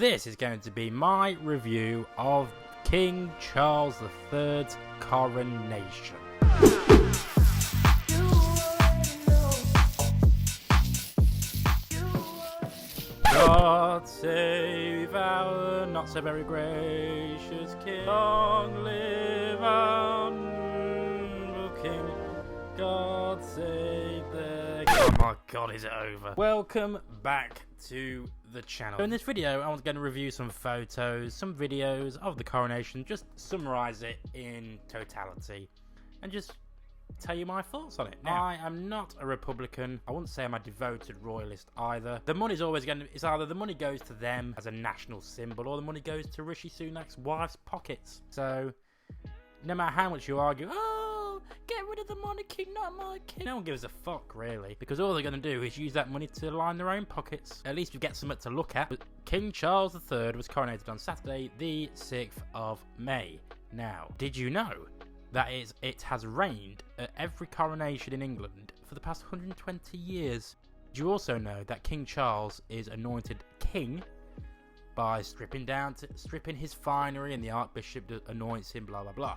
This is going to be my review of King Charles III's coronation. God save our not so very gracious king. Long live our noble king. God save the... Oh my god, is it over? Welcome back to the channel. So in this video, I want to review some photos, some videos of the coronation, just summarize it in totality, and just tell you my thoughts on it. Now, I am not a Republican. I wouldn't say I'm a devoted royalist either. The money's always going to... It's either the money goes to them as a national symbol, or the money goes to Rishi Sunak's wife's pockets. So, no matter how much you argue, oh, get rid of the monarchy, not my king. No one gives a fuck, really. Because all they're going to do is use that money to line their own pockets. At least we get something to look at. But King Charles III was coronated on Saturday, the 6th of May. Now, did you know that it has reigned at every coronation in England for the past 120 years. Do you also know that King Charles is anointed king by stripping his finery, and the Archbishop anoints him, blah blah blah.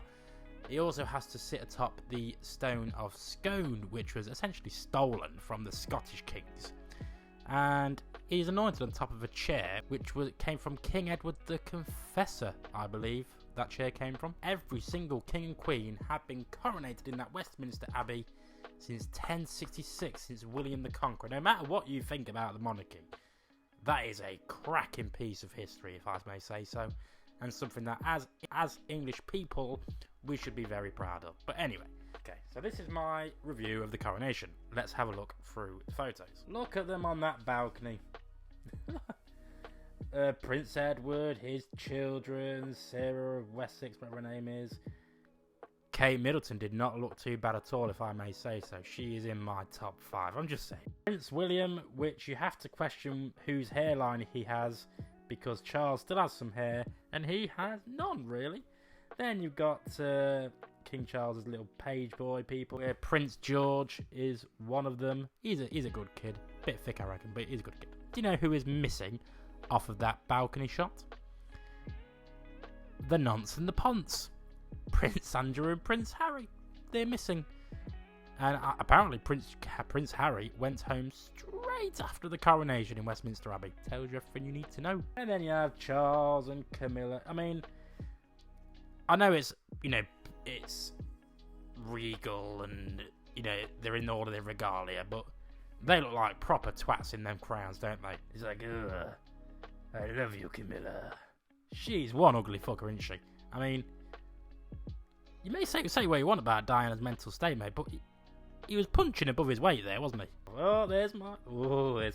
He also has to sit atop the stone of Scone, which was essentially stolen from the Scottish kings, and he's anointed on top of a chair which came from King Edward the Confessor, I believe. That chair came from. Every single king and queen have been coronated in that Westminster Abbey since 1066, since William the Conqueror. No matter what you think about the monarchy, that is a cracking piece of history, if I may say so, and something that as English people we should be very proud of. But anyway, okay, so this is my review of the coronation. Let's have a look through the photos. Look at them on that balcony. Prince Edward, his children, Sarah of Wessex, whatever her name is. Kate Middleton did not look too bad at all, if I may say so. She is in my top 5, I'm just saying. Prince William, which you have to question whose hairline he has, because Charles still has some hair, and he has none, really. Then you've got King Charles's little page boy people. Prince George is one of them. He's a good kid. Bit thick, I reckon, but he's a good kid. Do you know who is missing off of that balcony shot? The nonce and the ponce. Prince Andrew and Prince Harry. They're missing. And apparently Prince Harry went home straight after the coronation in Westminster Abbey. Tells you everything you need to know. And then you have Charles and Camilla. I mean, I know it's regal and, they're in all of their regalia, but they look like proper twats in them crowns, don't they? It's like, ugh. I love you, Camilla. She's one ugly fucker, isn't she? I mean, you may say what you want about Diana's mental state, mate, but he was punching above his weight there, wasn't he? Oh, there's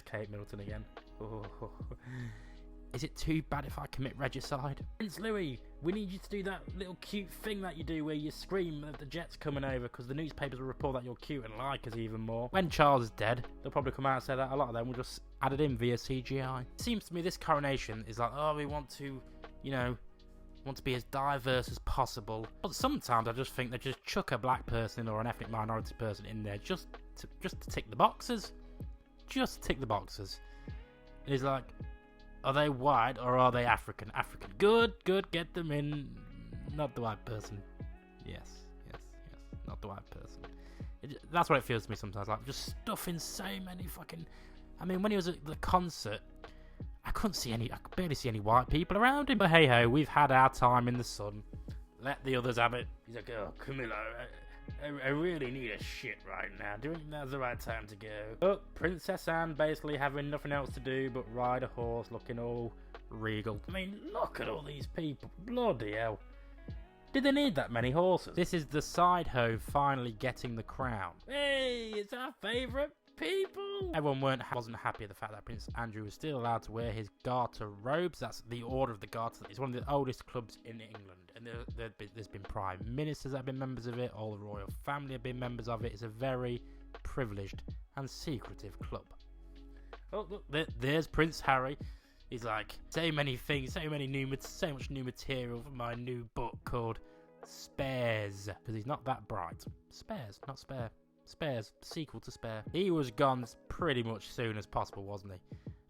Kate Middleton again. Oh. Is it too bad if I commit regicide? Prince Louis, we need you to do that little cute thing that you do where you scream that the jet's coming over, because the newspapers will report that you're cute and like us even more. When Charles is dead, they'll probably come out and say that a lot of them will just add it in via CGI. It seems to me this coronation is like, oh, we want to, be as diverse as possible. But sometimes I just think they just chuck a black person or an ethnic minority person in there just to tick the boxes. Just to tick the boxes. And it's like, are they white or are they African? African. Good, get them in. Not the white person. Yes. Not the white person. That's what it feels to me sometimes. Like, just stuffing so many fucking... I mean, when he was at the concert, I could barely see any white people around him. But hey ho, we've had our time in the sun. Let the others have it. He's like, oh, Camilla, I really need a shit right now. Do you think now's the right time to go? But Princess Anne basically having nothing else to do but ride a horse, looking all regal. I mean, look at all these people. Bloody hell. Did they need that many horses? This is the side hoe finally getting the crown. Hey, it's our favourite people. Everyone wasn't happy at the fact that Prince Andrew was still allowed to wear his garter robes. That's the Order of the Garter. It's one of the oldest clubs in England, and there's been prime ministers that have been members of it. All the royal family have been members of it. It's a very privileged and secretive club. Oh, look, there's Prince Harry. He's like, so many things, so much new material for my new book called Spares, because he's not that bright. Spares, not spare. Spares, sequel to Spare. He was gone pretty much soon as possible, wasn't he?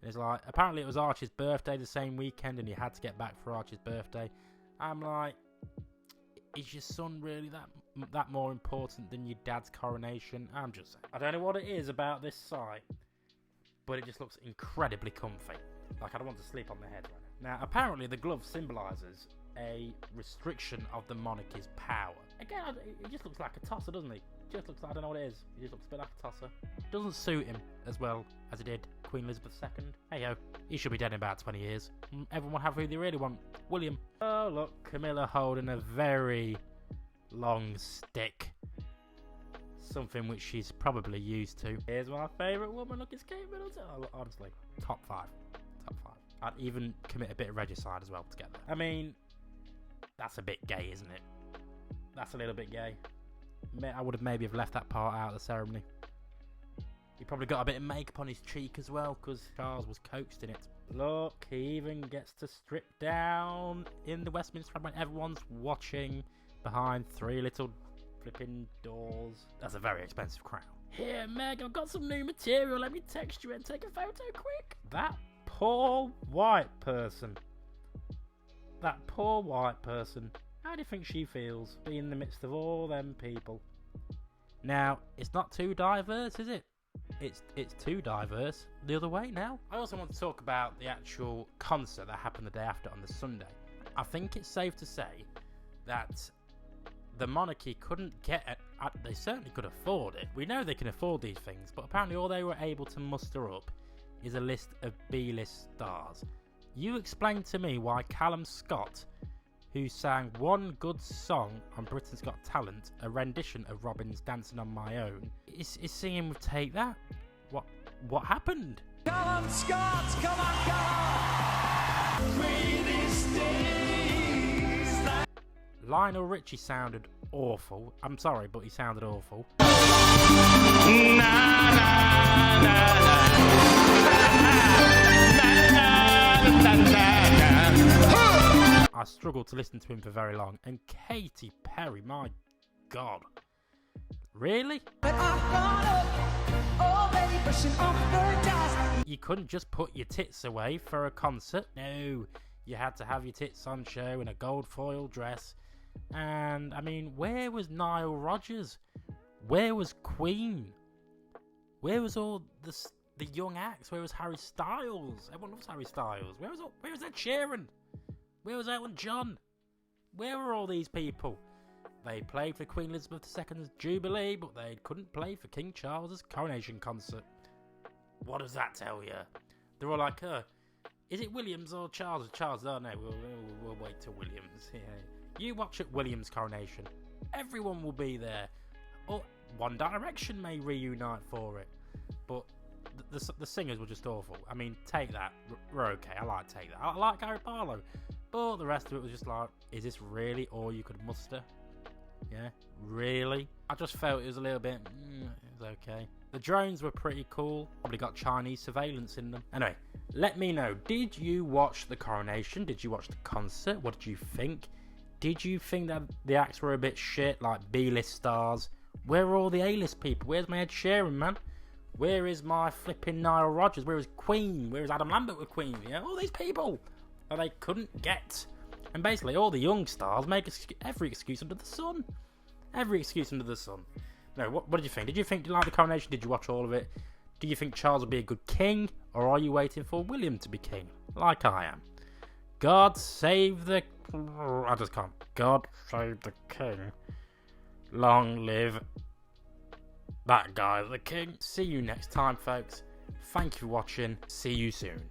And it's like, apparently it was Archie's birthday the same weekend and he had to get back for Archie's birthday. I'm like, is your son really that more important than your dad's coronation? I'm just saying. I don't know what it is about this site, but it just looks incredibly comfy. Like, I don't want to sleep on the head right now. Now, apparently the glove symbolises a restriction of the monarchy's power. Again, it just looks like a tosser, doesn't he? Just looks like, I don't know what it is. He just looks a bit like a tosser. Doesn't suit him as well as it did Queen Elizabeth II. Hey ho, he should be dead in about 20 years. Everyone will have who they really want. William. Oh look, Camilla holding a very long stick. Something which she's probably used to. Here's my favourite woman. Look, it's Kate Middleton. Oh, honestly, top 5. Top 5. I'd even commit a bit of regicide as well to get there. I mean, that's a bit gay, isn't it? That's a little bit gay. I would have maybe left that part out of the ceremony. He probably got a bit of makeup on his cheek as well, because Charles was coaxed in it. Look, he even gets to strip down in the Westminster when everyone's watching behind 3 little flipping doors. That's a very expensive crown. Here, Meg, I've got some new material. Let me text you and take a photo quick. That poor white person. That poor white person. How do you think she feels being in the midst of all them people? Now, it's not too diverse, is it? It's too diverse the other way now. I also want to talk about the actual concert that happened the day after on the Sunday. I think it's safe to say that the monarchy couldn't get it. They certainly could afford it. We know they can afford these things, but apparently all they were able to muster up is a list of B-list stars. You explain to me why Callum Scott, who sang one good song on Britain's Got Talent, a rendition of Robin's Dancing on My Own, is singing with Take That. What happened? Callum Scott, come on, Callum! Lionel Richie sounded awful. I'm sorry, but he sounded awful. I struggled to listen to him for very long. And Katy Perry, my God. Really? You couldn't just put your tits away for a concert. No, you had to have your tits on show in a gold foil dress. And, I mean, where was Nile Rodgers? Where was Queen? Where was all the young acts? Where was Harry Styles? Everyone loves Harry Styles. Where was Ed Sheeran? Where was Elton John? Where were all these people? They played for Queen Elizabeth II's Jubilee, but they couldn't play for King Charles's Coronation concert. What does that tell you? They're all like, is it Williams or Charles? Charles, oh no, we'll wait till Williams. Yeah. You watch at Williams' coronation. Everyone will be there. Or One Direction may reunite for it. But the singers were just awful. I mean, Take That, we're okay. I like Take That. I like Gary Barlow. But the rest of it was just like, is this really all you could muster? Yeah, really? I just felt it was a little bit, it was okay. The drones were pretty cool. Probably got Chinese surveillance in them. Anyway, let me know. Did you watch the coronation? Did you watch the concert? What did you think? Did you think that the acts were a bit shit, like B-list stars? Where are all the A-list people? Where's my Ed Sheeran, man? Where is my flipping Nile Rodgers? Where is Queen? Where is Adam Lambert with Queen? Yeah, all these people that they couldn't get. And basically all the young stars make every excuse under the sun. Every excuse under the sun. No, what did you think? Did you like the coronation? Did you watch all of it? Do you think Charles will be a good king? Or are you waiting for William to be king? Like I am. God save the... I just can't. God save the king. Long live that guy, the king. See you next time, folks. Thank you for watching. See you soon.